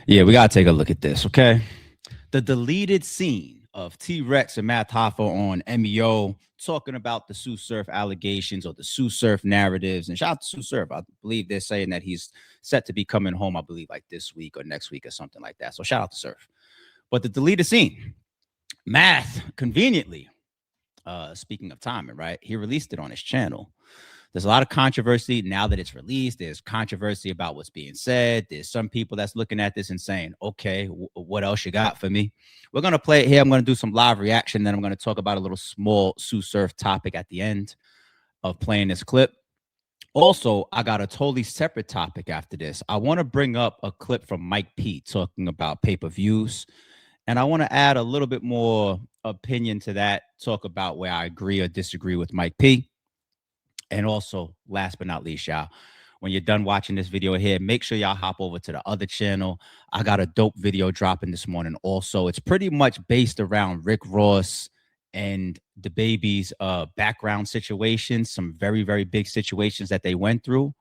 Yeah, we gotta take a look at this, okay? The deleted scene of T-Rex and Math Hoffa on MEO talking about the Tsu Surf allegations or the Tsu Surf narratives. And shout out to Tsu Surf. I believe they're saying that he's set to be coming home, I believe, like this week or next week or something like that. So shout out to Surf. But the deleted scene, Math conveniently, speaking of timing, right? He released it on his channel. There's a lot of controversy now that it's released. There's controversy about what's being said. There's some people that's looking at this and saying, okay, what else you got for me? We're going to play it here. I'm going to do some live reaction. Then I'm going to talk about a little small Tsu Surf topic at the end of playing this clip. Also, I got a totally separate topic after this. I want to bring up a clip from Mike P talking about pay-per-views. And I want to add a little bit more opinion to that, talk about where I agree or disagree with Mike P. And also, last but not least, y'all, when you're done watching this video here, make sure y'all hop over to the other channel. I got a dope video dropping this morning. Also, it's pretty much based around Rick Ross and the baby's background situations, some very, very big situations that they went through.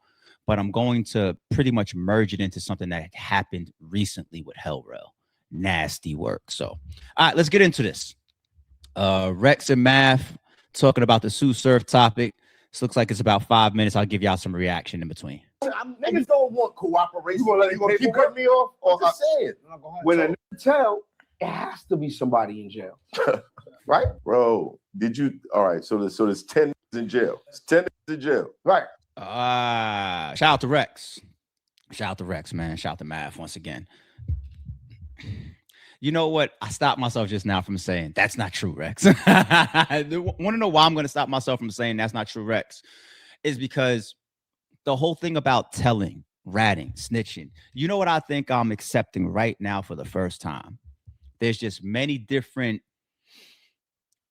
But I'm going to pretty much merge it into something that happened recently with Hellrail. Nasty work. So, all right, let's get into this. Rex and Math talking about the Tsu Surf topic. This looks like it's about 5 minutes. I'll give y'all some reaction in between. Niggas don't want cooperation. You gonna keep cutting me off? I'm just saying. When a nigga tell, it has to be somebody in jail. Right? Bro, did you? All right, so there's 10 in jail. It's 10 in jail. Right. Shout out to Rex. Shout out to Rex, man. Shout out to Math once again. You know what? I stopped myself just now from saying that's not true, Rex. I want to know why I'm going to stop myself from saying that's not true, Rex, is because the whole thing about telling, ratting, snitching, you know what I think I'm accepting right now for the first time? There's just many different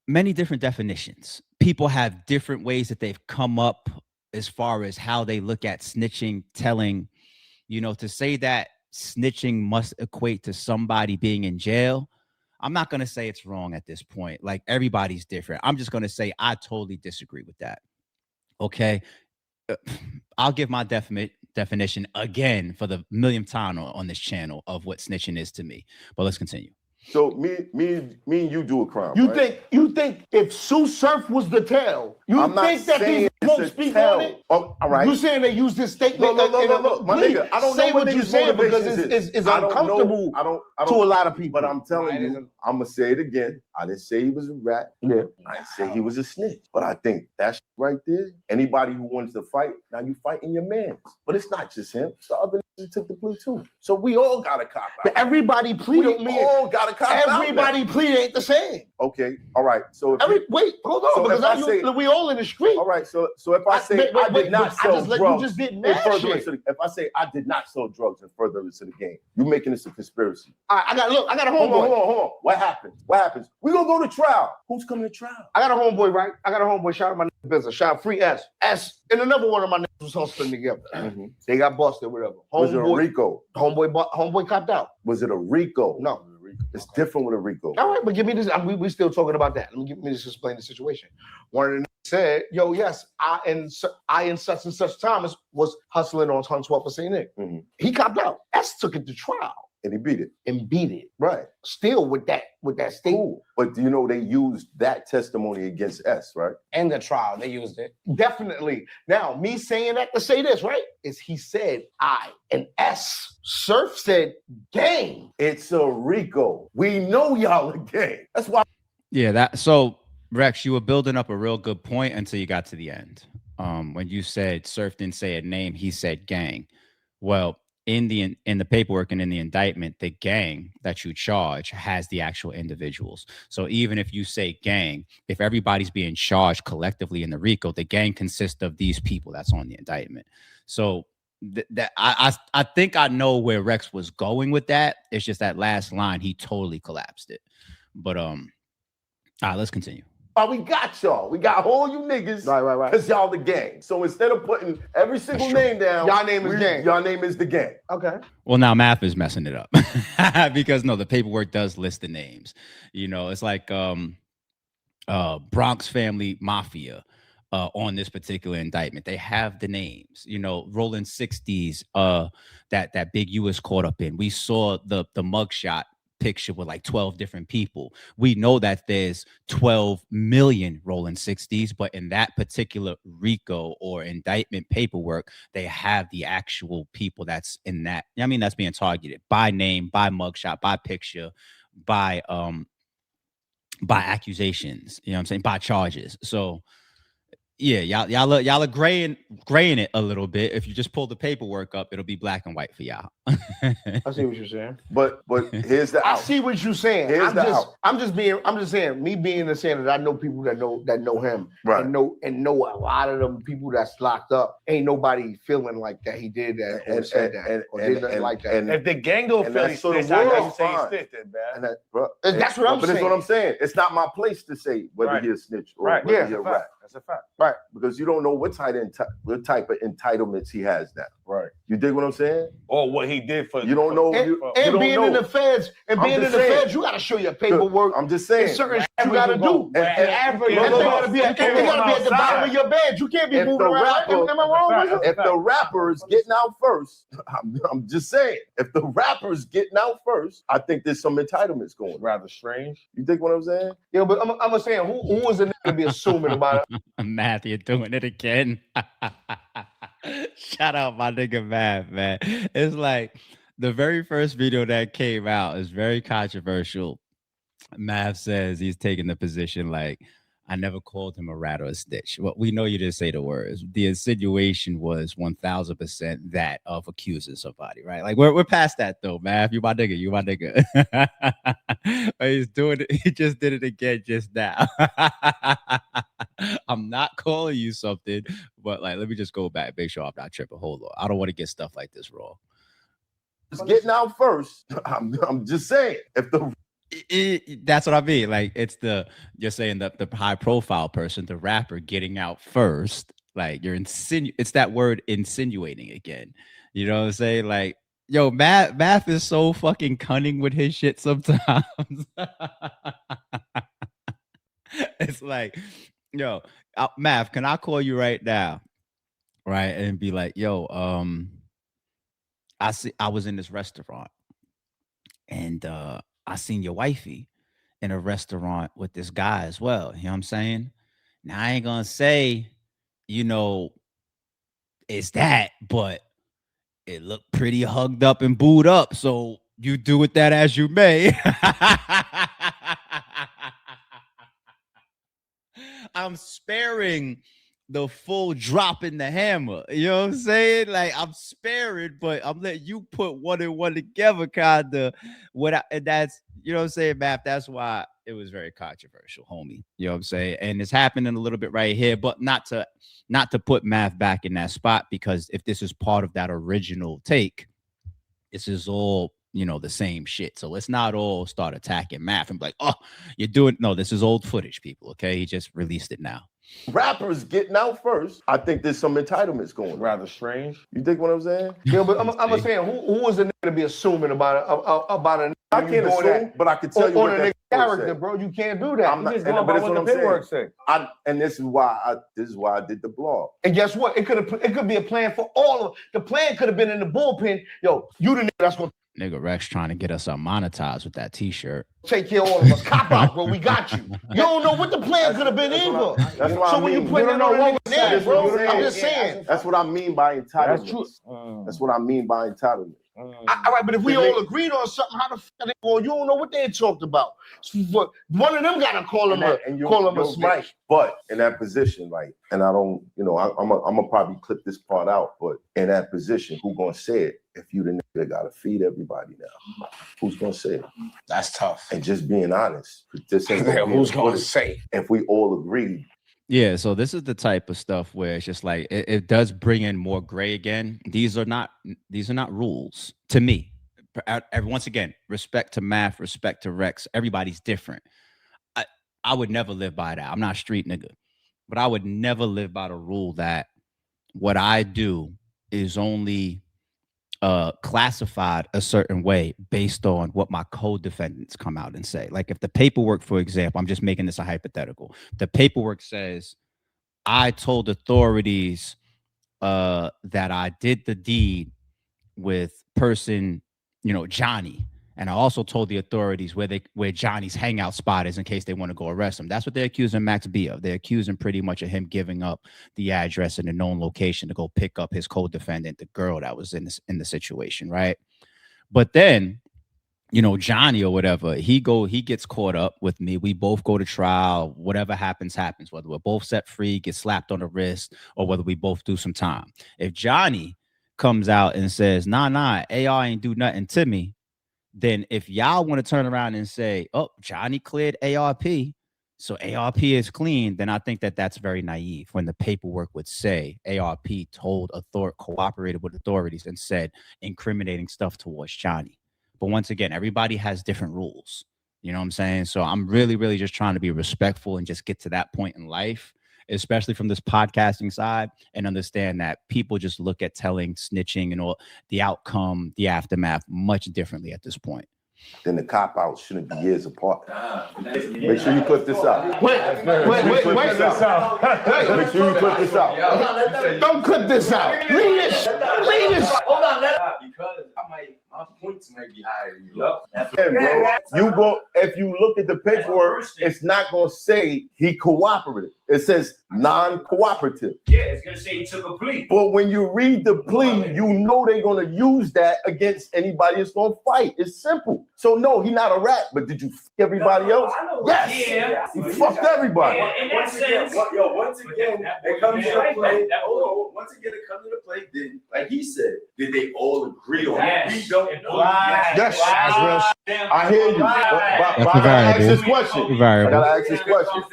definitions. People have different ways that they've come up as far as how they look at snitching, telling, you know, to say that snitching must equate to somebody being in jail. I'm not going to say it's wrong at this point. Like, everybody's different. I'm just going to say I totally disagree with that. Okay. I'll give my definition again for the millionth time on this channel of what snitching is to me. But let's continue. So me and you do a crime. You right? think if Tsu Surf was the tail, you I'm not think that saying these won't speak tell. on it? Oh, all right. You saying they use this statement? Look, my nigga. I don't say know what you saying because it's uncomfortable to a lot of people. But I'm telling you, I'm gonna say it again. I didn't say he was a rat. Yeah. I didn't say he was a snitch. But I think that's right there. Anybody who wants to fight, now you fighting your man. But it's not just him. It's the other niggas took the plea too. So we all got a cop out. But everybody pleaded. We all got a cop out. Everybody pleaded ain't the same. Okay. All right. So wait, hold on. So because we all in the street. all right. So if I say I did not sell drugs, you just did in mad furtherance shit. to if I say I did not sell drugs in furtherance to the game, you're making this a conspiracy. All right, I got a Hold homeboy. on. What happens? We gonna go to trial. Who's coming to trial? I got a homeboy, right? I got a homeboy. Shout out my nigga business. Shout out Free S. S and another one of my niggas was hustling together. Mm-hmm. They got busted, whatever. Was it a RICO? Homeboy copped out. Was it a RICO? No. It's different with a RICO. All right, but give me this. We still talking about that. Let me just explain the situation. One of the niggas said, "Yo, yes, I in such and such time was hustling on 12 for St. Nick." Mm-hmm. He copped out. S took it to trial And he beat it. and beat it. Right. Still with that state. Cool. But do you know they used that testimony against S, right? In the trial, they used it. Definitely. Now, me saying that to say this, right? Is he said I and S. Surf said gang. It's a RICO. We know y'all a gang. That's why. Yeah, so Rex, you were building up a real good point until you got to the end. When you said Surf didn't say a name, he said gang. Well, in the paperwork and in the indictment, the gang that you charge has the actual individuals. So even if you say gang, if everybody's being charged collectively in the RICO, the gang consists of these people that's on the indictment. So that I think I know where Rex was going with that. It's just that last line, he totally collapsed it. But all right, let's continue. Oh, we got y'all. We got all you niggas. Right. Because y'all the gang. So instead of putting every single name down, y'all name is gang. Y'all name is the gang. Okay. Well, now Math is messing it up because no, the paperwork does list the names. You know, it's like Bronx Family Mafia, on this particular indictment. They have the names, rolling 60s, that Big U is caught up in. We saw the mugshot picture with like 12 different people. We know that there's 12 million rolling 60s, but in that particular RICO or indictment paperwork, they have the actual people that's in that. I mean, that's being targeted by name, by mugshot, by picture, by accusations, you know what I'm saying, by charges. So yeah, y'all are graying it a little bit. If you just pull the paperwork up, it'll be black and white for y'all. I see what you're saying. But here's the out. I see what you're saying. I'm just saying, me being the saying that I know people that know him, right, and know a lot of them people that's locked up. Ain't nobody feeling like that he did that or said that or did nothing like that. And if the gang don't feel he snitched, I know you say he snitched, man. That's what I'm saying. But that's what I'm saying. It's not my place to say whether he a snitch or whether he a rat. That's a fact. Right. Because you don't know what type of entitlements he has now. Right. You dig what I'm saying? Or what he did for you don't know. And being in the feds, you gotta show your paperwork. I'm just saying. There's certain shit you gotta do. And you gotta be at the bottom of your bed. You can't be moving around. Am I wrong? If the rapper is getting out first, I'm just saying. If the rapper is getting out first, I think there's some entitlements going. Rather strange. You think what I'm saying? Yeah, but I'm saying who was the nigga to be assuming about it? Math, you're doing it again. Shout out my nigga Math, man. It's like the very first video that came out is very controversial. Math says he's taking the position like, I never called him a rat or a snitch. Well, we know you didn't say the words. The insinuation was 1000% that of accusing somebody, right? Like we're past that though, Math. You my nigga. He's doing it. He just did it again just now. I'm not calling you something, but like, let me just go back, make sure I'm not tripping. Hold on. I don't want to get stuff like this wrong. It's getting out first. I'm just saying. If the that's what I mean. Like you're saying the high profile person, the rapper getting out first. Like it's that word insinuating again. You know what I'm saying? Like, yo, Math is so fucking cunning with his shit sometimes. It's like, yo, Math, can I call you right now? Right. And be like, yo, I was in this restaurant and I seen your wifey in a restaurant with this guy as well. You know what I'm saying? Now I ain't gonna say, it's that, but it looked pretty hugged up and booed up. So you do with that as you may. I'm sparing the full drop in the hammer. You know what I'm saying? Like I'm sparing, but I'm letting you put one and one together, kinda. And that's, you know what I'm saying, Math. That's why it was very controversial, homie. You know what I'm saying? And it's happening a little bit right here, but not to put Math back in that spot, because if this is part of that original take, this is all, the same shit. So let's not all start attacking Math and be like, oh, you're doing, no, this is old footage, people. Okay. He just released it now. Rappers getting out first, I think there's some entitlements going. Rather strange. You think what I'm saying? Yeah, but I'm saying who was the nigga to be assuming about a I can't assume, but I can tell you what that character, bro. You can't do that. I'm not, just going by what the paperwork say. And this is why I did the blog. And guess what? It could be a plan for all of the plan could have been in the bullpen. Yo, you the nigga that's gonna Nigga Rex trying to get us unmonetized with that t-shirt. take care of all of us. Cop out, bro. We got you. You don't know what the plan could have been either. That's what So I when mean. you put that on the name, bro, I'm just saying. That's what I mean by entitlement. That's true. That's what I mean by entitlement. All right, but if we all agreed on something, how the fuck they go? You don't know what they talked about. So one of them gotta call him a snitch. But in that position, like, and I don't, I'm gonna probably clip this part out. But in that position, who gonna say it? If you the nigga that gotta feed everybody now, who's gonna say it? That's tough. And just being honest, this ain't who's gonna say? If we all agree. Yeah, so this is the type of stuff where it's just like it does bring in more gray again. These are not rules to me. Once again, respect to Math, respect to Rex. Everybody's different. I would never live by that. I'm not a street nigga, but I would never live by the rule that what I do is only classified a certain way based on what my co-defendants come out and say. Like if the paperwork, for example, I'm just making this a hypothetical. The paperwork says I told authorities that I did the deed with person, Johnny. And I also told the authorities where Johnny's hangout spot is in case they want to go arrest him. That's what they're accusing Max B of. They're accusing pretty much of him giving up the address and the known location to go pick up his co-defendant, the girl that was in the situation, right? But then, Johnny or whatever, he gets caught up with me. We both go to trial. Whatever happens, whether we're both set free, get slapped on the wrist, or whether we both do some time. If Johnny comes out and says, nah, AR ain't do nothing to me, then if y'all want to turn around and say, oh, Johnny cleared ARP, so ARP is clean, then I think that that's very naive when the paperwork would say ARP cooperated with authorities and said incriminating stuff towards Johnny. But once again, everybody has different rules. You know what I'm saying? So I'm really, really just trying to be respectful and just get to that point in life, especially from this podcasting side, and understand that people just look at telling, snitching, and all the outcome, the aftermath much differently at this point. Then the cop out shouldn't be years apart. Make sure you clip this out. Wait. Make sure you clip this out. Don't clip this out. Read this. Hold on, because my points might be higher. You go, if you look at the paperwork, it's not gonna say he cooperated. It says non-cooperative. Yeah, it's gonna say he took a plea. But when you read the plea, you know they're gonna use that against anybody that's gonna fight. It's simple. So no, he's not a rat. But did you fuck everybody else? Yes. Yeah. He fucked everybody. In that sense, once again, it comes into play. Once again, it comes into play. Then, like he said, did they all agree on it? We don't. Yes. I hear you. But I gotta ask this question. I gotta ask this question.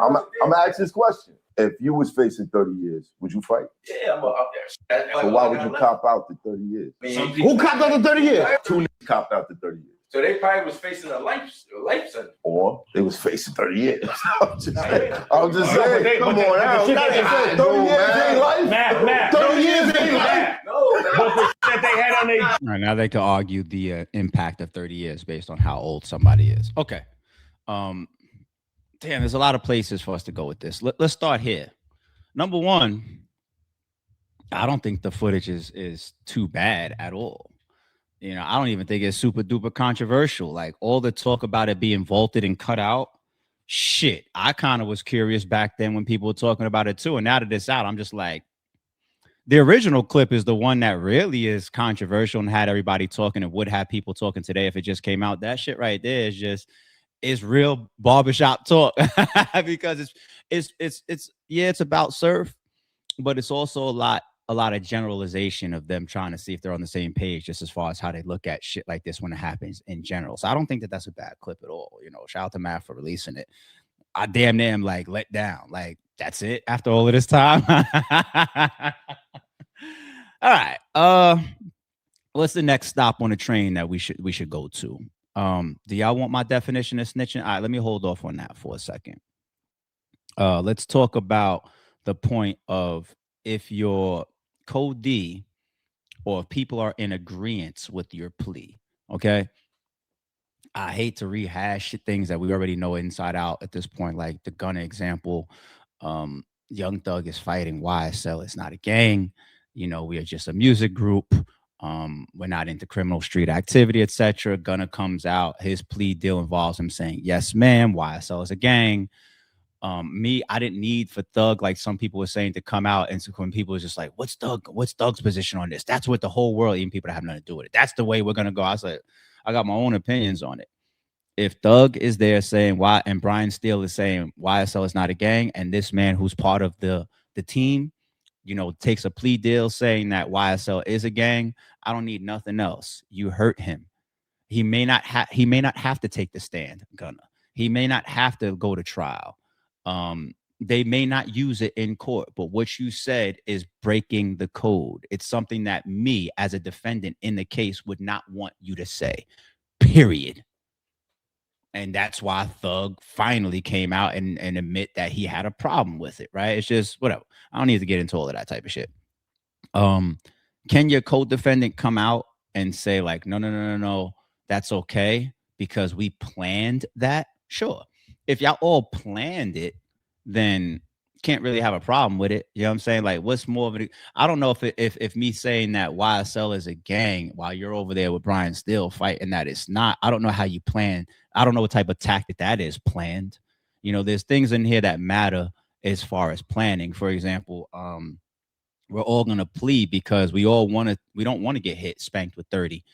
I'm gonna ask this question. If you was facing 30 years, would you fight? Yeah, I'm up there. So why would you cop out to 30 years? Who copped out to 30 years? Two niggas copped out to 30 years. So they probably was facing a life sentence. Or they was facing 30 years. I'm just saying. Come on now. 30 years ain't life. Math. 30 years ain't life. That they had on their. All right, now they can argue the impact of 30 years based on how old somebody is. Okay. Damn, there's a lot of places for us to go with this. Let's start here. Number one, I don't think the footage is too bad at all. I don't even think it's super duper controversial. Like all the talk about it being vaulted and cut out. Shit, I kind of was curious back then when people were talking about it too. And now that it's out, I'm just like, the original clip is the one that really is controversial and had everybody talking and would have people talking today if it just came out. That shit right there is just, it's real barbershop talk because it's about surf, but it's also a lot of generalization of them trying to see if they're on the same page just as far as how they look at shit like this when it happens in general. So I don't think that that's a bad clip at all. Shout out to Matt for releasing it. I damn near am like let down. Like that's it after all of this time. All right. What's the next stop on the train that we should go to? Do y'all want my definition of snitching? All right, let me hold off on that for a second. Let's talk about the point of if you're co-D or if people are in agreement with your plea. Okay. I hate to rehash things that we already know inside out at this point, like the Gunna example. Young Thug is fighting YSL. It's not a gang. We are just a music group. We're not into criminal street activity, etc. Gunna comes out. His plea deal involves him saying, yes, ma'am, YSL is a gang. I didn't need for Thug, like some people were saying, to come out. And so when people was just like, what's Thug's position on this? That's what the whole world, even people that have nothing to do with it. That's the way we're going to go. I was like, I got my own opinions on it. If Thug is there saying why, and Brian Steele is saying YSL is not a gang, and this man who's part of the team, takes a plea deal saying that YSL is a gang, I don't need nothing else. You hurt him. He may not have to take the stand, Gunna. He may not have to go to trial. They may not use it in court, but what you said is breaking the code. It's something that me as a defendant in the case would not want you to say, period. And that's why Thug finally came out and admit that he had a problem with it, right? It's just whatever. I don't need to get into all of that type of shit. Can your co-defendant come out and say like, no, that's okay because we planned that? Sure. If y'all all planned it, then can't really have a problem with it. You know what I'm saying? Like, what's more of it? I don't know if me saying that YSL is a gang while you're over there with Brian Steele fighting that it's not. I don't know how you plan. I don't know what type of tactic that is planned. You know, there's things in here that matter as far as planning. For example, we're all gonna plead because we don't want to get hit, spanked with 30.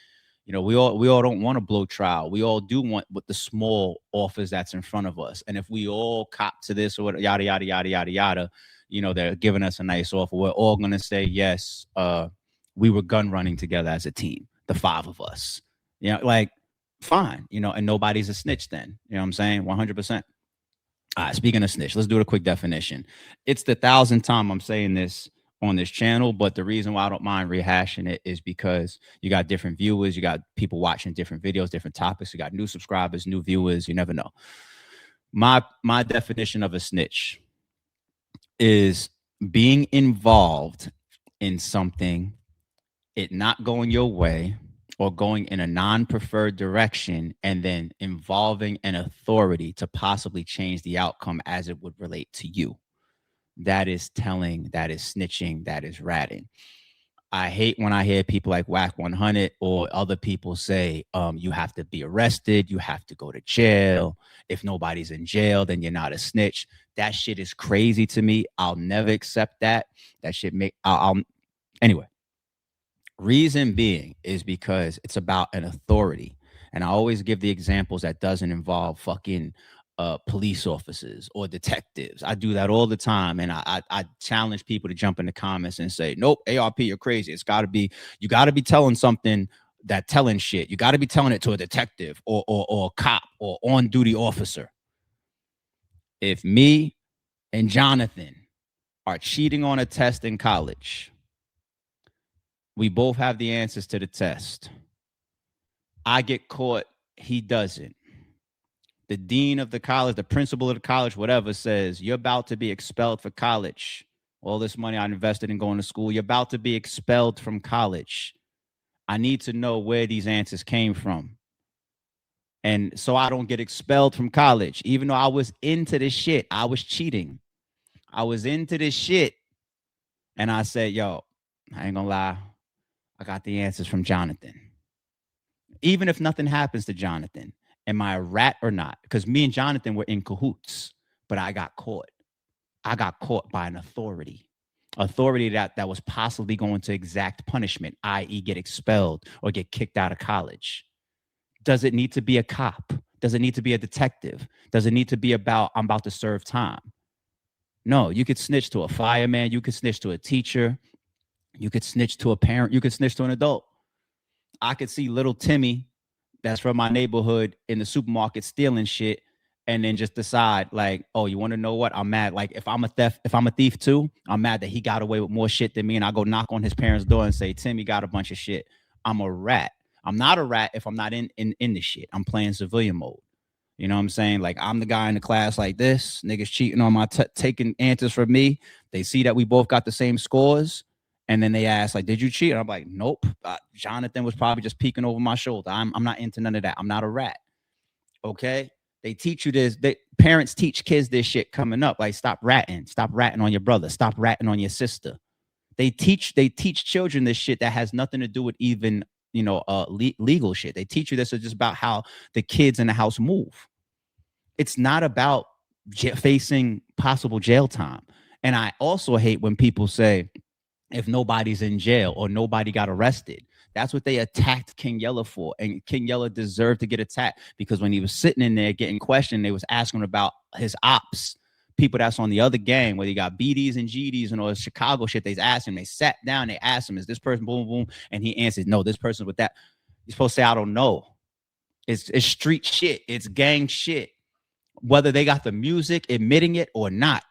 You know, we all don't want to blow trial. We all do want what the small offers that's in front of us. And if we all cop to this or what, yada yada yada yada yada, you know, they're giving us a nice offer. We're all gonna say yes. We were gun running together as a team, the 5 of us. You know, like fine. You know, and nobody's a snitch then. You know what I'm saying? 100%. All right. Speaking of snitch, let's do a quick definition. It's the 1,000th time I'm saying this on this channel, but the reason why I don't mind rehashing it is because you got different viewers, you got people watching different videos, different topics, you got new subscribers, new viewers, you never know. My definition of a snitch is being involved in something, it not going your way or going in a non-preferred direction, and then involving an authority to possibly change the outcome as it would relate to you. That is telling, that is snitching, that is ratting. I hate when I hear people like Whack 100 or other people say, you have to be arrested, you have to go to jail. If nobody's in jail, then you're not a snitch. That shit is crazy to me. I'll never accept that. That shit anyway. Reason being is because it's about an authority. And I always give the examples that doesn't involve fucking police officers or detectives. I do that all the time. And I challenge people to jump in the comments and say, nope, ARP, you're crazy. It's gotta be, you gotta be telling something, that telling shit. You gotta be telling it to a detective or a cop or on-duty officer. If me and Jonathan are cheating on a test in college, we both have the answers to the test. I get caught, he doesn't. The dean of the college, the principal of the college, whatever, says, you're about to be expelled for college. All this money I invested in going to school, you're about to be expelled from college. I need to know where these answers came from. And so I don't get expelled from college, even though I was into this shit. I was cheating. I was into this shit. And I said, yo, I ain't gonna lie. I got the answers from Jonathan. Even if nothing happens to Jonathan, am I a rat or not? Because me and Jonathan were in cahoots, but I got caught. I got caught by an authority that was possibly going to exact punishment, i.e. get expelled or get kicked out of college. Does it need to be a cop? Does it need to be a detective? Does it need to be about, I'm about to serve time? No, you could snitch to a fireman. You could snitch to a teacher. You could snitch to a parent. You could snitch to an adult. I could see little Timmy that's from my neighborhood in the supermarket stealing shit and then just decide like, oh, you want to know what? I'm mad. Like if I'm a thief too, I'm mad that he got away with more shit than me. And I go knock on his parents' door and say, Timmy got a bunch of shit. I'm a rat. I'm not a rat if I'm not in the shit. I'm playing civilian mode. You know what I'm saying? Like I'm the guy in the class like this, niggas cheating on my taking answers from me. They see that we both got the same scores. And then they ask, like, did you cheat? And I'm like, nope. Jonathan was probably just peeking over my shoulder. I'm not into none of that. I'm not a rat. Okay. They teach you this. Parents teach kids this shit coming up. Like, stop ratting. Stop ratting on your brother. Stop ratting on your sister. They teach children this shit that has nothing to do with even, you know, legal shit. They teach you this is just about how the kids in the house move. It's not about facing possible jail time. And I also hate when people say, if nobody's in jail or nobody got arrested. That's what they attacked King Yella for. And King Yella deserved to get attacked because when he was sitting in there getting questioned, they was asking about his ops, people that's on the other gang, where he got BDs and GDs and all the Chicago shit. They asked him, they sat down, they asked him, is this person boom, boom? And he answered, no, this person with that. You're supposed to say, I don't know. It's street shit. It's gang shit. Whether they got the music admitting it or not.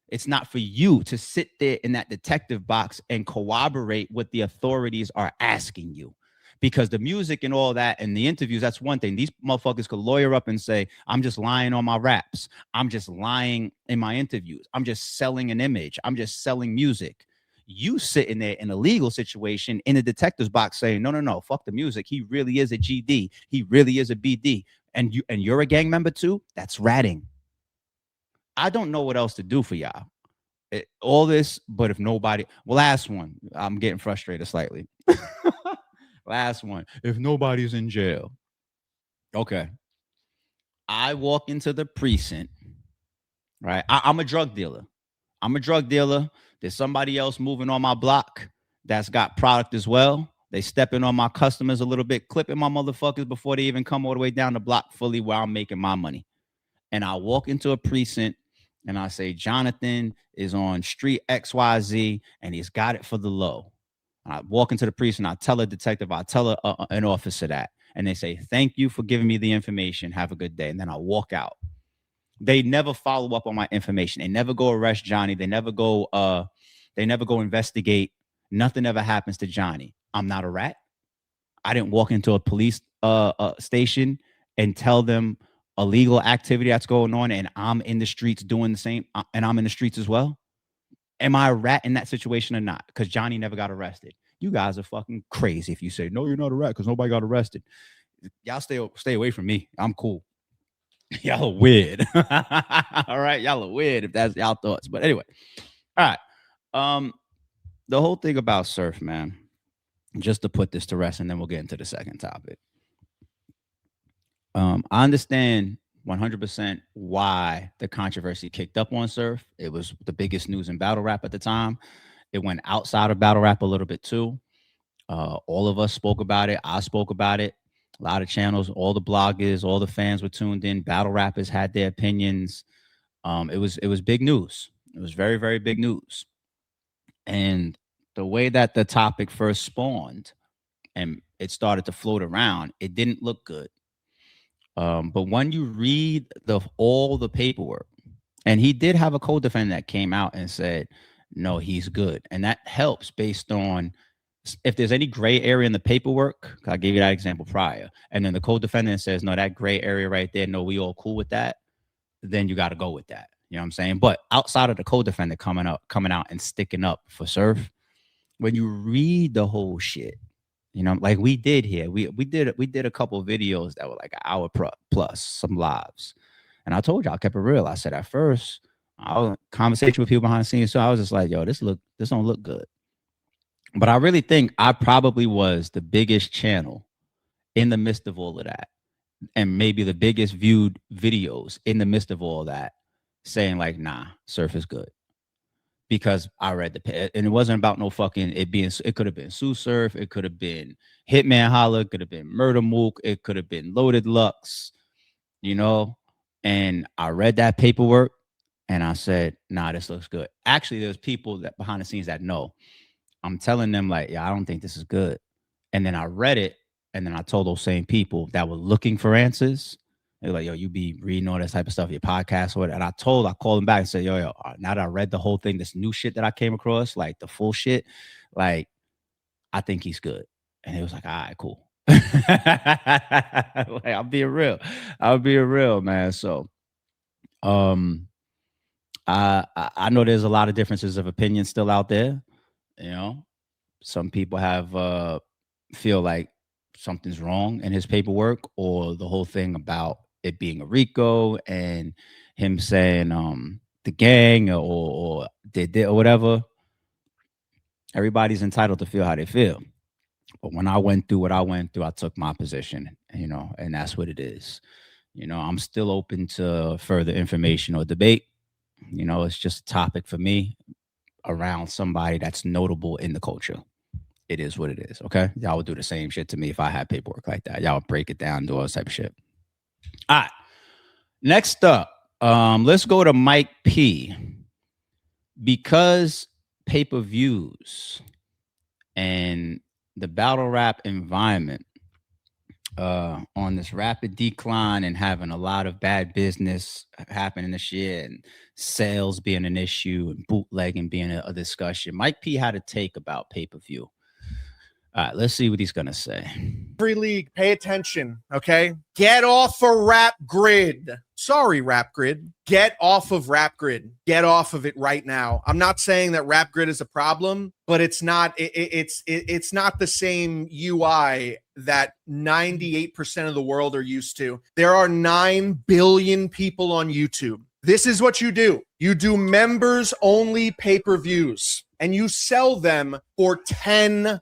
It's not for you to sit there in that detective box and corroborate what the authorities are asking you. Because the music and all that and the interviews, that's one thing. These motherfuckers could lawyer up and say, I'm just lying on my raps. I'm just lying in my interviews. I'm just selling an image. I'm just selling music. You sitting there in a legal situation in a detective's box saying, no, fuck the music. He really is a GD. He really is a BD. And you're a gang member too? That's ratting. I don't know what else to do for y'all. all this, but if nobody, well, last one, I'm getting frustrated slightly. Last one, if nobody's in jail. Okay. I walk into the precinct, right? I'm a drug dealer. There's somebody else moving on my block that's got product as well. They stepping on my customers a little bit, clipping my motherfuckers before they even come all the way down the block fully where I'm making my money. And I walk into a precinct and I say, Jonathan is on street XYZ and he's got it for the low. I walk into the precinct, I tell a detective, I tell an officer that, and they say, thank you for giving me the information. Have a good day. And then I walk out. They never follow up on my information. They never go arrest Johnny. They never go investigate. Nothing ever happens to Johnny. I'm not a rat. I didn't walk into a police station and tell them illegal activity that's going on, and I'm in the streets doing the same, and I'm in the streets as well. Am I a rat in that situation or not? Because Johnny never got arrested. You guys are fucking crazy if you say, no, you're not a rat because nobody got arrested. Y'all stay away from me. I'm cool. Y'all are weird. All right. Y'all are weird if that's y'all thoughts. But anyway. All right. The whole thing about surf, man, just to put this to rest, and then we'll get into the second topic. I understand 100% why the controversy kicked up on surf. It was the biggest news in battle rap at the time. It went outside of battle rap a little bit too. All of us spoke about it. I spoke about it. A lot of channels, all the bloggers, all the fans were tuned in. Battle rappers had their opinions. It was big news. It was very, very big news. And the way that the topic first spawned and it started to float around, it didn't look good. But when you read all the paperwork, and he did have a co-defendant that came out and said, no, he's good. And that helps based on if there's any gray area in the paperwork. I gave you that example prior. And then the co-defendant says, no, that gray area right there, no, we all cool with that. Then you got to go with that. You know what I'm saying? But outside of the co-defendant coming out and sticking up for surf, when you read the whole shit, you know, like we did here, we did a couple of videos that were like an hour plus, some lives. And I told you, I kept it real. I said at first, I was in conversation with people behind the scenes. So I was just like, yo, this don't look good. But I really think I probably was the biggest channel in the midst of all of that. And maybe the biggest viewed videos in the midst of all that saying like, nah, surf is good. Because I read and it wasn't about no fucking it could have been Tsu Surf, it could have been Hitman Holla, it could have been Murder Mook, it could have been Loaded Lux, you know. And I read that paperwork and I said, nah, this looks good. Actually, there's people that behind the scenes that know. I'm telling them like, yeah, I don't think this is good. And then I read it, and then I told those same people that were looking for answers. They're like, yo, you be reading all this type of stuff, your podcast or whatever. And I called them back and said, yo, now that I read the whole thing, this new shit that I came across, like the full shit, like, I think he's good. And it was like, all right, cool. Like, I'll be real, man. So, I know there's a lot of differences of opinion still out there. You know, some people have feel like something's wrong in his paperwork, or the whole thing about it being a RICO and him saying the gang or did or whatever. Everybody's entitled to feel how they feel. But when I went through what I went through, I took my position, you know, and that's what it is. You know, I'm still open to further information or debate. You know, it's just a topic for me around somebody that's notable in the culture. It is what it is. Okay. Y'all would do the same shit to me if I had paperwork like that. Y'all would break it down, do all this type of shit. All right. Next up, let's go to Mike P. Because pay-per-views and the battle rap environment on this rapid decline and having a lot of bad business happening this year and sales being an issue and bootlegging being a discussion, Mike P had a take about pay-per-view. All right, let's see what he's going to say. Free league, pay attention, okay? Get off of Rap Grid. Sorry, Rap Grid. Get off of Rap Grid. Get off of it right now. I'm not saying that Rap Grid is a problem, but it's not it's not the same UI that 98% of the world are used to. There are 9 billion people on YouTube. This is what you do. You do members only pay-per-views and you sell them for $10.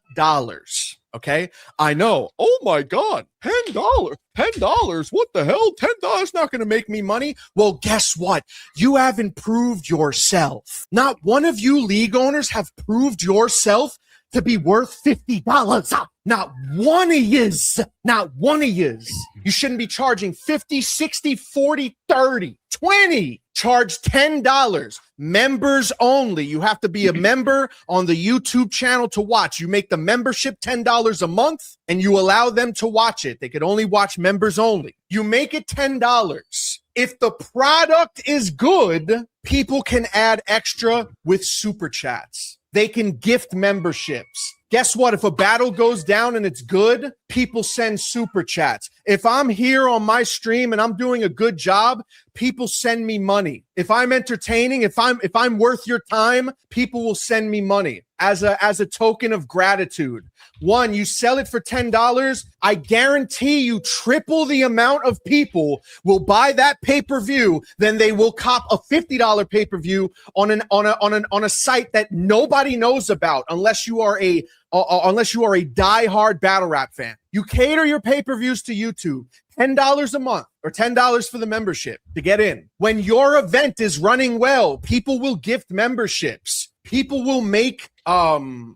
Okay. I know. Oh my God. $10. $10. What the hell? $10 not going to make me money. Well, guess what? You haven't proved yourself. Not one of you league owners have proved yourself to be worth $50. Not one of yous. Not one of yous. You shouldn't be charging 50, 60, 40, 30, 20. Charge $10. Members only. You have to be a member on the YouTube channel to watch. You make the membership $10 a month and you allow them to watch it. They could only watch members only. You make it $10. If the product is good, people can add extra with super chats. They can gift memberships. Guess what? If a battle goes down and it's good, people send super chats. If I'm here on my stream and I'm doing a good job, people send me money. If I'm entertaining, if I'm worth your time, people will send me money as a token of gratitude. One, you sell it for $10. I guarantee you triple the amount of people will buy that pay-per-view than they will cop a $50 pay-per-view on a site that nobody knows about unless you are a diehard battle rap fan. You cater your pay-per-views to YouTube, $10 a month or $10 for the membership to get in. When your event is running well, people will gift memberships. People will make, people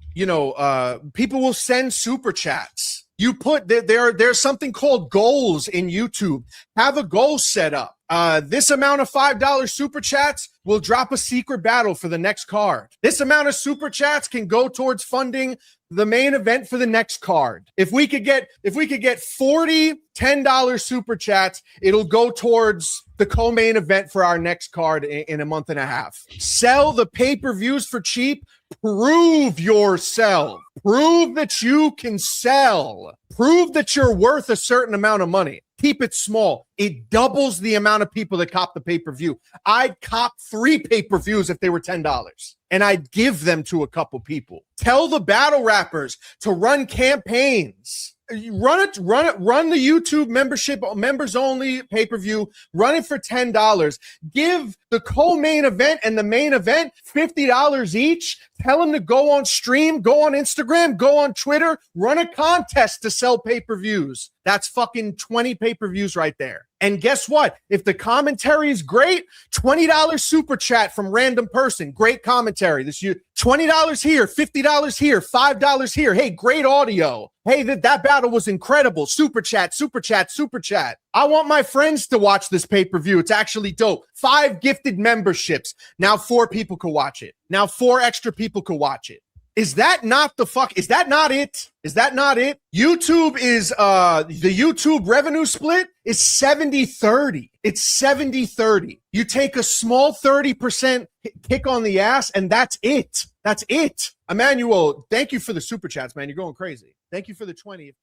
will send super chats. You put there's something called goals in YouTube. Have a goal set up. This amount of $5 super chats will drop a secret battle for the next card. This amount of super chats can go towards funding the main event for the next card. If we could get 40 $10 super chats, it'll go towards the co-main event for our next card in a month and a half. Sell the pay-per-views for cheap. Prove yourself. Prove that you can sell. Prove that you're worth a certain amount of money. Keep it small. It doubles the amount of people that cop the pay-per-view. I'd cop 3 pay-per-views if they were $10, and I'd give them to a couple people. Tell the battle rappers to run campaigns. Run the YouTube membership, members only pay-per-view, run it for $10. Give the co-main event and the main event $50 each. Tell them to go on stream, go on Instagram, go on Twitter, run a contest to sell pay-per-views. That's fucking 20 pay-per-views right there. And guess what? If the commentary is great, $20 super chat from random person. Great commentary. This year, $20 here, $50 here, $5 here. Hey, great audio. Hey, that battle was incredible. Super chat, super chat, super chat. I want my friends to watch this pay-per-view. It's actually dope. 5 gifted memberships. Now 4 people could watch it. Now 4 extra people could watch it. Is that not is that not it? Is that not it? YouTube is, the YouTube revenue split is 70-30. It's 70-30. You take a small 30% kick on the ass and that's it. That's it. Emmanuel, thank you for the super chats, man. You're going crazy. Thank you for the 20.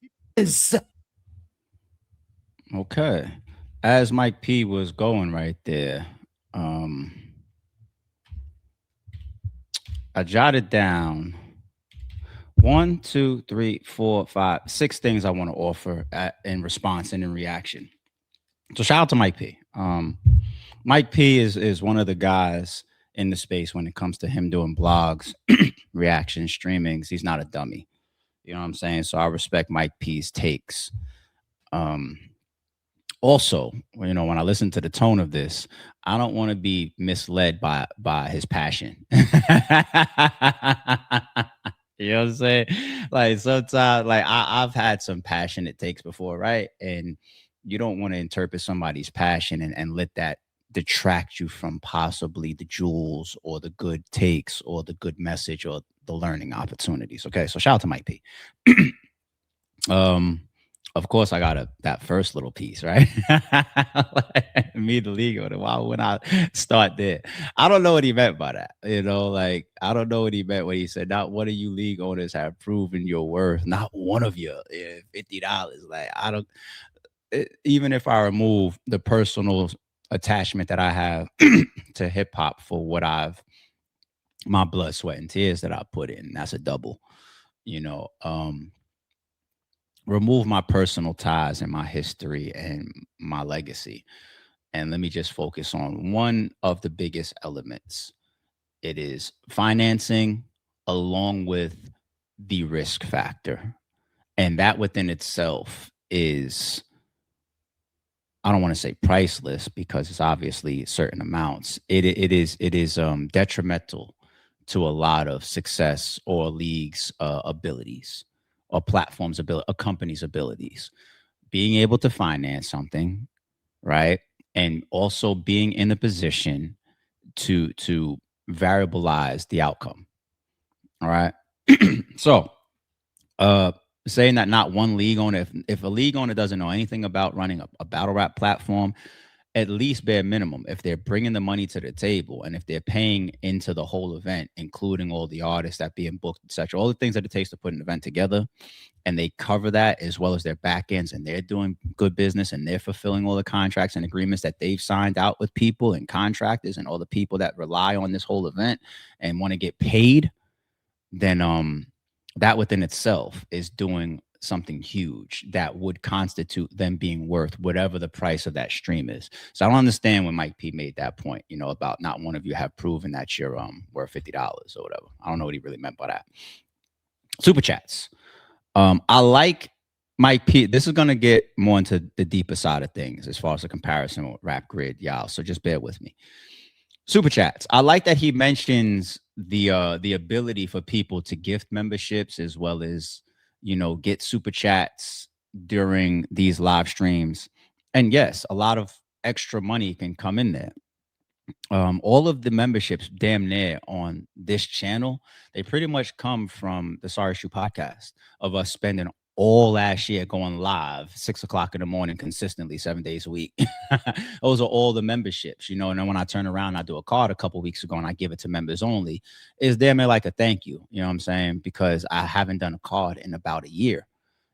Okay. As Mike P was going right there, I jotted down 1, 2, 3, 4, 5, 6 things I want to offer in response and in reaction. So shout out to Mike P. Mike P is one of the guys in the space when it comes to him doing blogs, reactions, streamings. He's not a dummy. You know what I'm saying? So I respect Mike P's takes. Also, you know, when I listen to the tone of this, I don't want to be misled by his passion. You know what I'm saying? Like sometimes, like I've had some passionate takes before, right? And you don't want to interpret somebody's passion and let that detract you from possibly the jewels or the good takes or the good message or the learning opportunities. Okay, so shout out to Mike P. Of course, I got that first little piece, right? Me, the legal. Why would I start there? I don't know what he meant by that. You know, like, I don't know what he meant when he said, not one of you league owners have proven your worth. Not one of you. $50. Like, I don't, even if I remove the personal attachment that I have to hip hop for what my blood, sweat, and tears that I put in, that's a double, you know, remove my personal ties and my history and my legacy And let me just focus on one of the biggest elements. It is financing along with the risk factor. And that within itself is, I don't want to say priceless because it's obviously certain amounts. It is detrimental to a lot of success or leagues' abilities or platforms' ability, a company's abilities. Being able to finance something, right, and also being in a position to variabilize the outcome. All right. So, uh, saying that not one league owner, if a league owner doesn't know anything about running a battle rap platform, at least bare minimum, if they're bringing the money to the table and if they're paying into the whole event, including all the artists that being booked, etc., all the things that it takes to put an event together, and they cover that as well as their back ends, and they're doing good business and they're fulfilling all the contracts and agreements that they've signed out with people and contractors and all the people that rely on this whole event and want to get paid, then that within itself is doing something huge that would constitute them being worth whatever the price of that stream is. So I don't understand when Mike P made that point, about not one of you have proven that you're worth $50 or whatever. I don't know what he really meant by that. Super chats. I like Mike P. This is gonna get more into the deeper side of things as far as a comparison with Rap Grid, y'all. So just bear with me. Super chats. I like that he mentions the ability for people to gift memberships as well as get super chats during these live streams. And yes, a lot of extra money can come in there. All of the memberships damn near on this channel, they pretty much come from the Sorry Shoe podcast of us spending all last year going live 6 o'clock in the morning consistently 7 days a week. Those are all the memberships, and then when I turn around, I do a card a couple weeks ago and I give it to members only. It's damn near like a thank you, you know what I'm saying? Because I haven't done a card in about a year,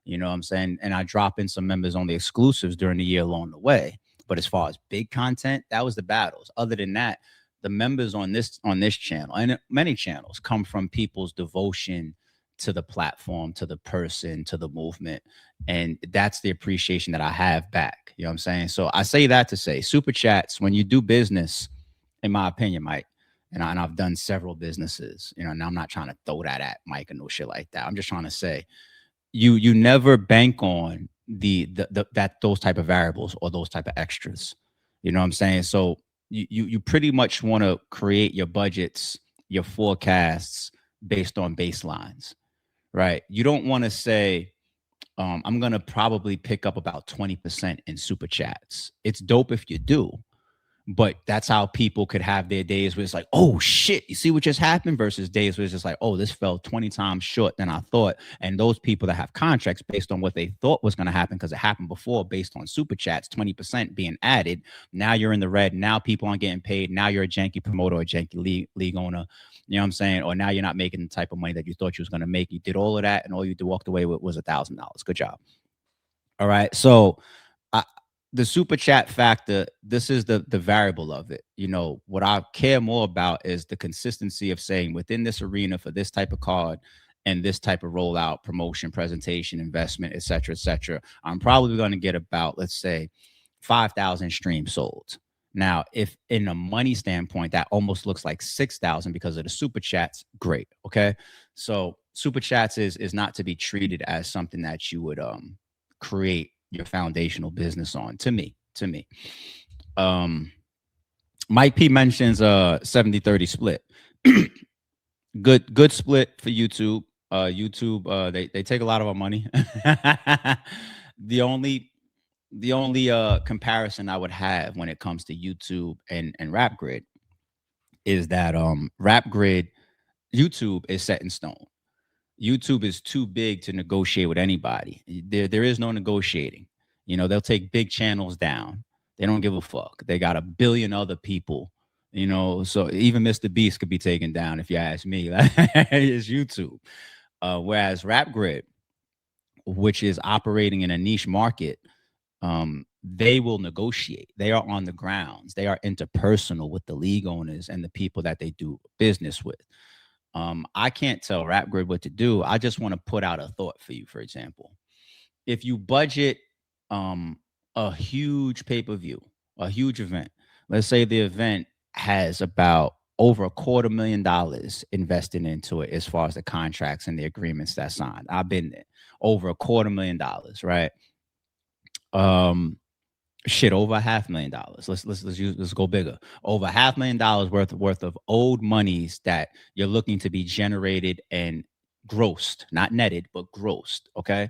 you know what I'm saying? And I drop in some members only exclusives during the year along the way. But as far as big content, that was the battles. Other than that, the members on this channel and many channels come from people's devotion to the platform, to the person, to the movement. And that's the appreciation that I have back. You know what I'm saying? So I say that to say super chats, when you do business, in my opinion, Mike, and I've done several businesses, and I'm not trying to throw that at Mike and no shit like that. I'm just trying to say you never bank on those type of variables or those type of extras. You know what I'm saying? So you pretty much want to create your budgets, your forecasts based on baselines, right? You don't want to say, I'm going to probably pick up about 20% in super chats. It's dope if you do, but that's how people could have their days where it's like, oh shit, you see what just happened, versus days where it's just like, oh, this fell 20 times short than I thought. And those people that have contracts based on what they thought was going to happen because it happened before based on super chats, 20% being added. Now you're in the red. Now people aren't getting paid. Now you're a janky promoter or a janky league owner. You know what I'm saying? Or now you're not making the type of money that you thought you was going to make. You did all of that and all you walked away with was $1,000. Good job. All right. So the super chat factor, this is the variable of it. What I care more about is the consistency of saying within this arena for this type of card and this type of rollout, promotion, presentation, investment, et cetera, I'm probably going to get about, let's say, 5,000 streams sold. Now, if in a money standpoint, that almost looks like 6,000 because of the super chats, great. Okay. So super chats is not to be treated as something that you would create your foundational business on. To me. Mike P mentions 70-30 split. good split for YouTube. YouTube, they take a lot of our money. The only comparison I would have when it comes to YouTube and Rap Grid is that Rap Grid, YouTube is set in stone. YouTube is too big to negotiate with anybody. There is no negotiating. They'll take big channels down. They don't give a fuck. They got a billion other people, so even Mr. Beast could be taken down if you ask me. It's YouTube. Whereas Rap Grid, which is operating in a niche market, they will negotiate. They are on the grounds. They are interpersonal with the league owners and the people that they do business with. I can't tell Rap Grid what to do. I just want to put out a thought for you. For example, if you budget a huge pay-per-view, a huge event. Let's say the event has about over $250,000 invested into it as far as the contracts and the agreements that signed. I've been there. Over $250,000, right? Shit, over $500,000. Let's go bigger. Over $500,000 worth of old monies that you're looking to be generated and grossed, not netted, but grossed. Okay.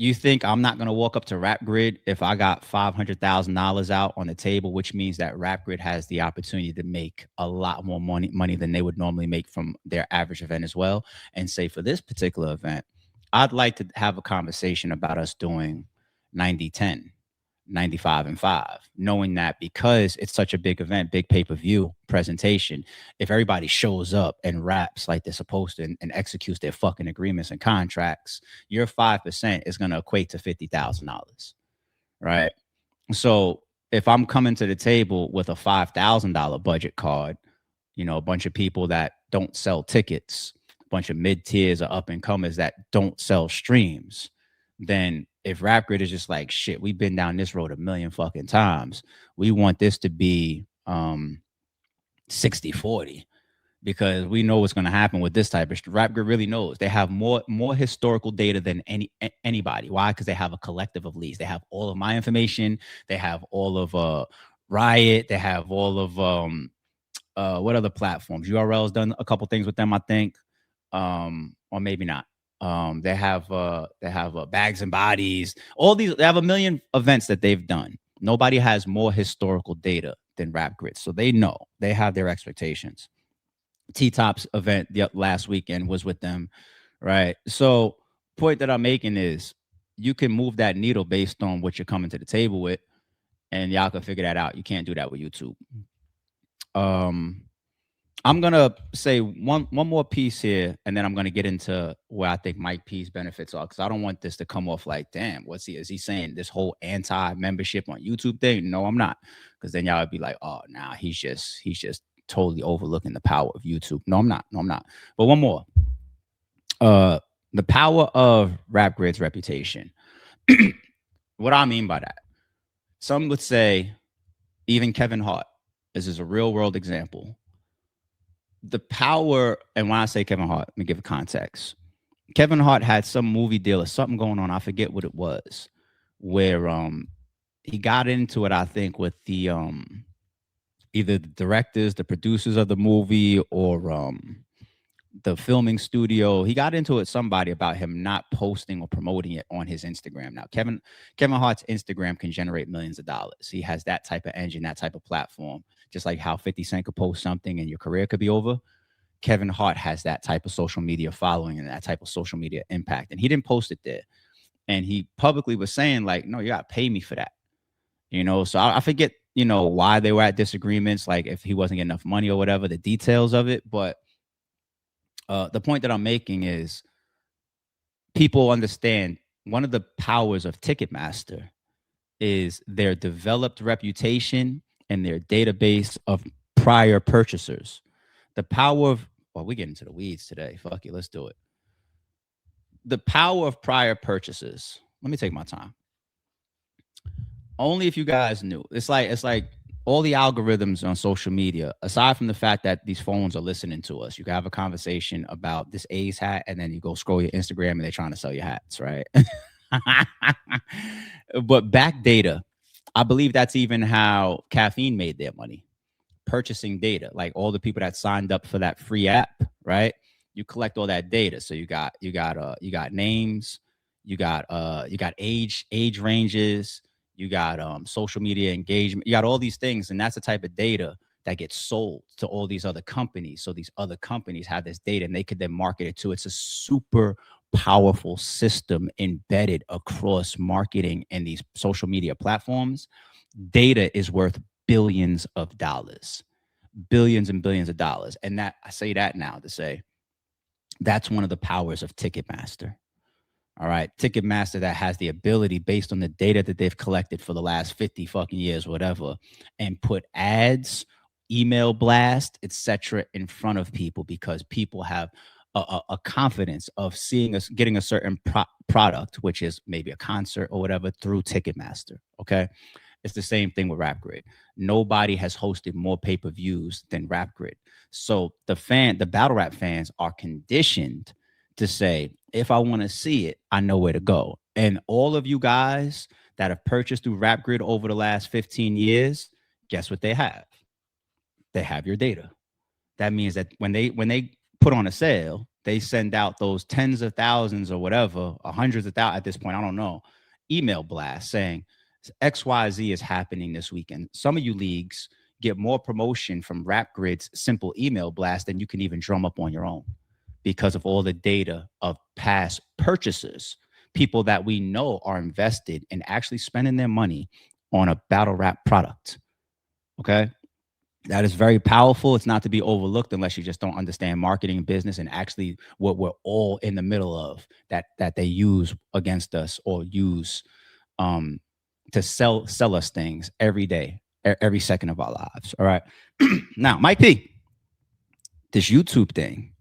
You think I'm not gonna walk up to RapGrid if I got $500,000 out on the table, which means that RapGrid has the opportunity to make a lot more money than they would normally make from their average event as well. And say for this particular event, I'd like to have a conversation about us doing 90-10. 95-5, knowing that because it's such a big event, big pay-per-view presentation, if everybody shows up and raps like they're supposed to and executes their fucking agreements and contracts, your 5% is going to equate to $50,000, right? So if I'm coming to the table with a $5,000 budget card, you know, a bunch of people that don't sell tickets, a bunch of mid-tiers or up-and-comers that don't sell streams, then if RapGrid is just like, shit, we've been down this road a million fucking times, we want this to be 60-40 because we know what's going to happen with this type of RapGrid really knows. They have more historical data than anybody. Why? Because they have a collective of leads. They have all of my information. They have all of Riot. They have all of what other platforms? URL's done a couple things with them, I think, or maybe not. They have Bags and Bodies, all these. They have a million events that they've done. Nobody has more historical data than RapGrid, so they know. They have their expectations. T-Top's event last weekend was with them, right? So point that I'm making is you can move that needle based on what you're coming to the table with, and y'all can figure that out. You can't do that with YouTube. I'm gonna say one more piece here, and then I'm gonna get into where I think Mike P's benefits are, because I don't want this to come off like, damn, is he saying this whole anti-membership on YouTube thing? No, I'm not, because then y'all would be like, oh, nah, he's just totally overlooking the power of YouTube. No, I'm not. But one more, the power of RapGrid's reputation. What I mean by that, some would say, even Kevin Hart, this is a real world example. The power, and when I say Kevin Hart, let me give a context. Kevin Hart had some movie deal or something going on. I forget what it was, where he got into it, I think, with the either the directors, the producers of the movie, or the filming studio. He got into it with somebody about him not posting or promoting it on his Instagram. Now, Kevin Hart's Instagram can generate millions of dollars. He has that type of engine, that type of platform. Just like how 50 Cent could post something and your career could be over, Kevin Hart has that type of social media following and that type of social media impact. And he didn't post it there. And he publicly was saying, like, no, you got to pay me for that. You know, so I forget, you know, why they were at disagreements, like if he wasn't getting enough money or whatever, the details of it. But the point that I'm making is people understand one of the powers of Ticketmaster is their developed reputation and their database of prior purchasers. The power of, well, we get into the weeds today. Fuck it, let's do it. The power of prior purchases. Let me take my time. Only if you guys knew. It's like all the algorithms on social media, aside from the fact that these phones are listening to us, you can have a conversation about this A's hat, and then you go scroll your Instagram and they're trying to sell you hats, right? But back data, I believe that's even how Caffeine made their money, purchasing data. Like all the people that signed up for that free app, right? You collect all that data. So you got names, you got age ranges, you got social media engagement, you got all these things, and that's the type of data that gets sold to all these other companies. So these other companies have this data and they could then market it to. It's a super powerful system embedded across marketing and these social media platforms. Data is worth billions of dollars, billions and billions of dollars. And that, I say that now to say that's one of the powers of Ticketmaster. All right. Ticketmaster that has the ability, based on the data that they've collected for the last 50 fucking years, whatever, and put ads, email blast, etc. in front of people, because people have a confidence of seeing us getting a certain product, which is maybe a concert or whatever, through Ticketmaster. Okay. It's the same thing with Rap Grid. Nobody has hosted more pay-per-views than Rap Grid. So the battle rap fans are conditioned to say, if I want to see it, I know where to go. And all of you guys that have purchased through Rap Grid over the last 15 years, guess what they have? They have your data. That means that when they put on a sale, they send out those tens of thousands or whatever, or hundreds of thousands at this point, I don't know, email blasts saying XYZ is happening this weekend. Some of you leagues get more promotion from Rap Grid's simple email blast than you can even drum up on your own because of all the data of past purchasers, people that we know are invested in actually spending their money on a battle rap product. Okay. That is very powerful. It's not to be overlooked unless you just don't understand marketing and business and actually what we're all in the middle of that they use against us or use to sell us things every day, every second of our lives. All right. Now, Mike P, this YouTube thing,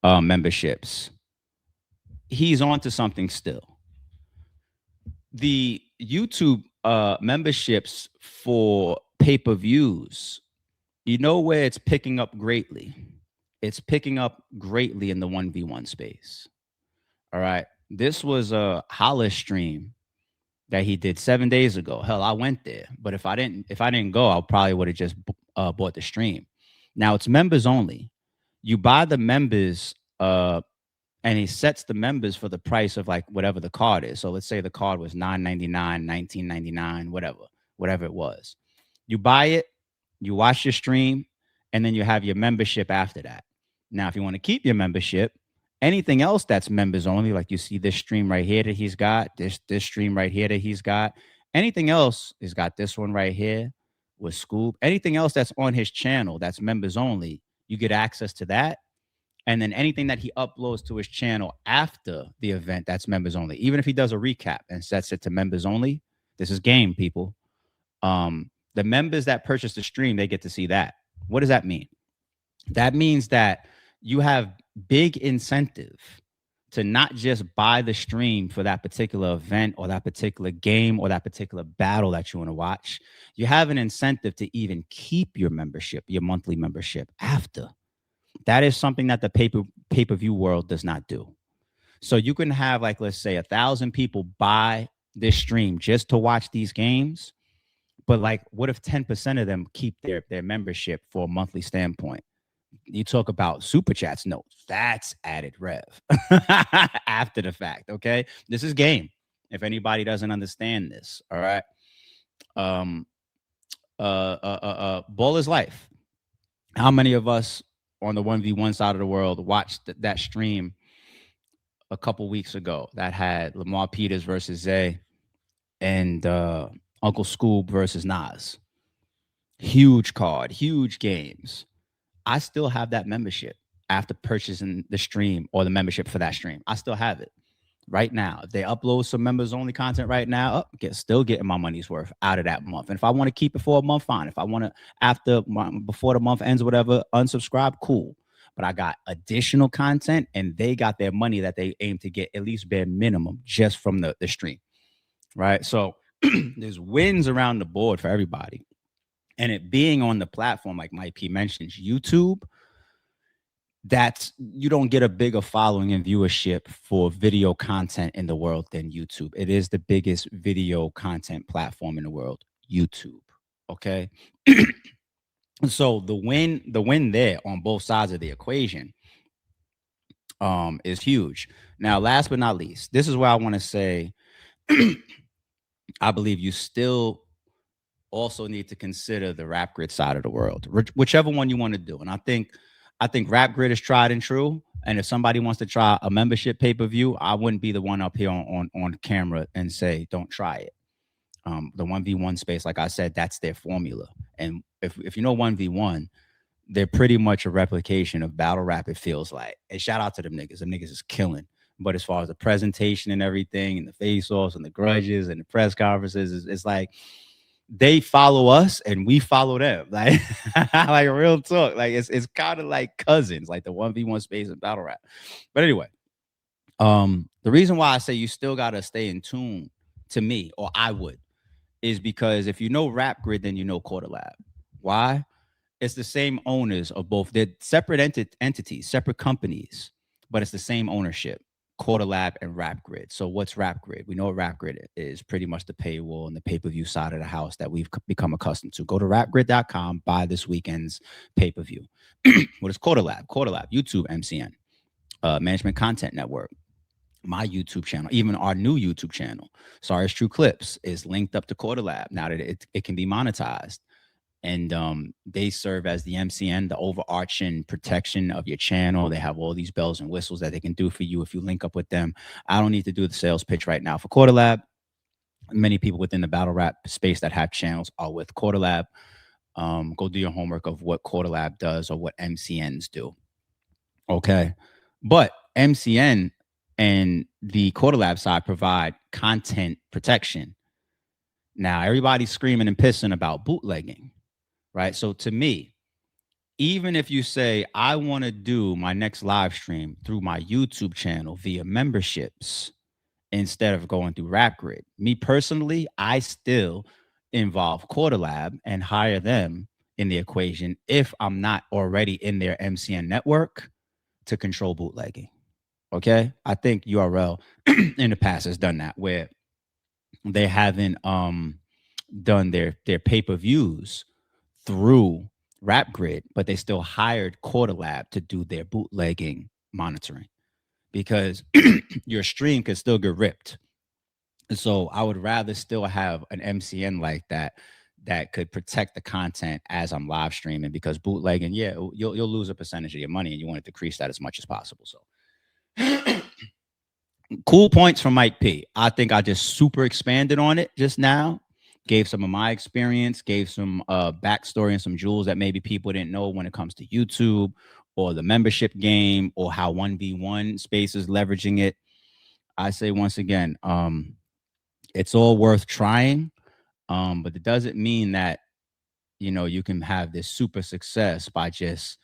memberships, he's on to something still. The YouTube memberships for pay-per-views, you know where it's picking up greatly? It's picking up greatly in the 1v1 space. All right. This was a Holla stream that he did 7 days ago. Hell, I went there. But if I didn't go, I probably would have just bought the stream. Now it's members only. You buy the members, and he sets the members for the price of like whatever the card is. So let's say the card was $9.99, $19.99, whatever it was. You buy it, you watch your stream, and then you have your membership after that. Now, if you want to keep your membership, anything else that's members only, like you see this stream right here that he's got, this stream right here that he's got, anything else, he's got this one right here with Scoop. Anything else that's on his channel that's members only, you get access to that. And then anything that he uploads to his channel after the event, that's members only. Even if he does a recap and sets it to members only, this is game, people. The members that purchase the stream, they get to see that. What does that mean? That means that you have big incentive to not just buy the stream for that particular event or that particular game or that particular battle that you want to watch. You have an incentive to even keep your membership, your monthly membership after. That is something that the pay-per-view world does not do. So you can have, like, let's say 1,000 people buy this stream just to watch these games. But like, what if 10% of them keep their membership for a monthly standpoint? You talk about super chats. No, that's added rev after the fact. Okay. This is game. If anybody doesn't understand this. All right. Ball is life. How many of us on the 1v1 side of the world watched that stream a couple weeks ago that had Lamar Peters versus Zay and Uncle Scoob versus Nas? Huge card, huge games. I still have that membership after purchasing the stream or the membership for that stream. I still have it right now. If they upload some members only content right now, still getting my money's worth out of that month. And if I want to keep it for a month, fine. If I want to, before the month ends or whatever, unsubscribe, cool. But I got additional content and they got their money that they aim to get at least bare minimum just from the stream. Right. So there's wins around the board for everybody. And it being on the platform, like Mike P mentions, YouTube, that's, you don't get a bigger following and viewership for video content in the world than YouTube. It is the biggest video content platform in the world, YouTube. Okay. So the win there on both sides of the equation is huge. Now, last but not least, this is where I want to say, I believe you still also need to consider the Rap Grid side of the world, whichever one you want to do. And I think Rap Grid is tried and true. And if somebody wants to try a membership pay-per-view, I wouldn't be the one up here on camera and say, don't try it. The 1v1 space, like I said, that's their formula. And if you know 1v1, they're pretty much a replication of battle rap, it feels like. And shout out to them niggas. Them niggas is killing. But as far as the presentation and everything and the face-offs and the grudges and the press conferences, it's like they follow us and we follow them. Like, like real talk. Like it's kind of like cousins, like the 1v1 space and battle rap. But anyway, the reason why I say you still got to stay in tune, to me, or I would, is because if you know Rap Grid, then you know Quarter Lab. Why? It's the same owners of both. They're separate entities, separate companies, but it's the same ownership, Quarter Lab and Rap Grid. So what's Rap Grid? We know what Rap Grid is, pretty much the paywall and the pay-per-view side of the house that we've become accustomed to. Go to rapgrid.com, buy this weekend's pay-per-view. What is Quarter Lab? Quarter Lab, YouTube, MCN, Management Content Network, my YouTube channel, even our new YouTube channel, Sorry It's True Clips, is linked up to Quarter Lab now that it can be monetized. And they serve as the MCN, the overarching protection of your channel. They have all these bells and whistles that they can do for you if you link up with them. I don't need to do the sales pitch right now for Quarter Lab. Many people within the battle rap space that have channels are with Quarter Lab. Go do your homework of what Quarter Lab does or what MCNs do. Okay. But MCN and the Quarter Lab side provide content protection. Now, everybody's screaming and pissing about bootlegging. Right. So to me, even if you say, I want to do my next live stream through my YouTube channel via memberships instead of going through Rap Grid, me personally, I still involve Quarter Lab and hire them in the equation if I'm not already in their MCN network to control bootlegging. OK, I think URL in the past has done that where they haven't done their pay-per-views through Rap Grid, but they still hired Quarter Lab to do their bootlegging monitoring because your stream could still get ripped. So I would rather still have an MCN like that could protect the content as I'm live streaming, because bootlegging, yeah, you'll lose a percentage of your money and you want to decrease that as much as possible. So cool points from Mike P. I think I just super expanded on it just now. Gave some of my experience, gave some backstory and some jewels that maybe people didn't know when it comes to YouTube or the membership game or how 1v1 space is leveraging it. I say once again, it's all worth trying, but it doesn't mean that, you know, you can have this super success by just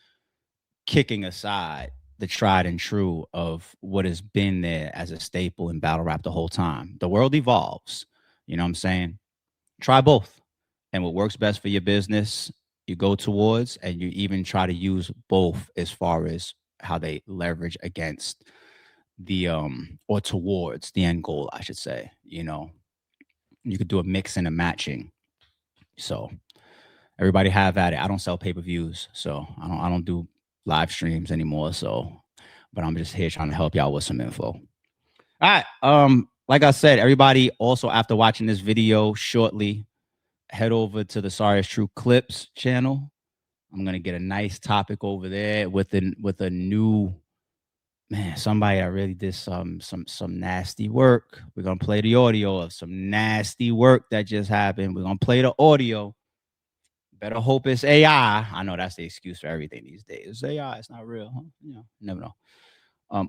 kicking aside the tried and true of what has been there as a staple in battle rap the whole time. The world evolves, you know what I'm saying? Try both, and what works best for your business, you go towards, and you even try to use both as far as how they leverage against the or towards the end goal, I should say. You know, you could do a mix and a matching. So everybody have at it. I don't sell pay-per-views, so I don't do live streams anymore. So, but I'm just here trying to help y'all with some info. All right. Like I said, everybody also, after watching this video shortly, head over to the Sorry It's True Clips channel. I'm going to get a nice topic over there with a new, man, somebody that really did some nasty work. We're going to play the audio of some nasty work that just happened. We're going to play the audio. Better hope it's AI. I know that's the excuse for everything these days. It's AI. It's not real. Huh? You know, never know.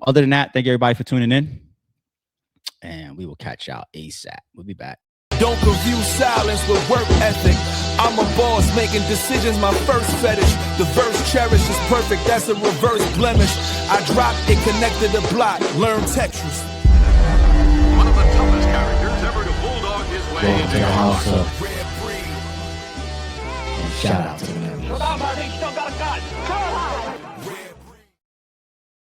Other than that, thank you everybody for tuning in. And we will catch y'all ASAP. We'll be back. Don't confuse silence with work ethic. I'm a boss making decisions, my first fetish. The verse cherished is perfect, that's a reverse blemish. I dropped it, connected the block, learn Tetris. One of the toughest characters ever to bulldog his way Welcome to the house of Red breed. and shout out to them. Still got a gun.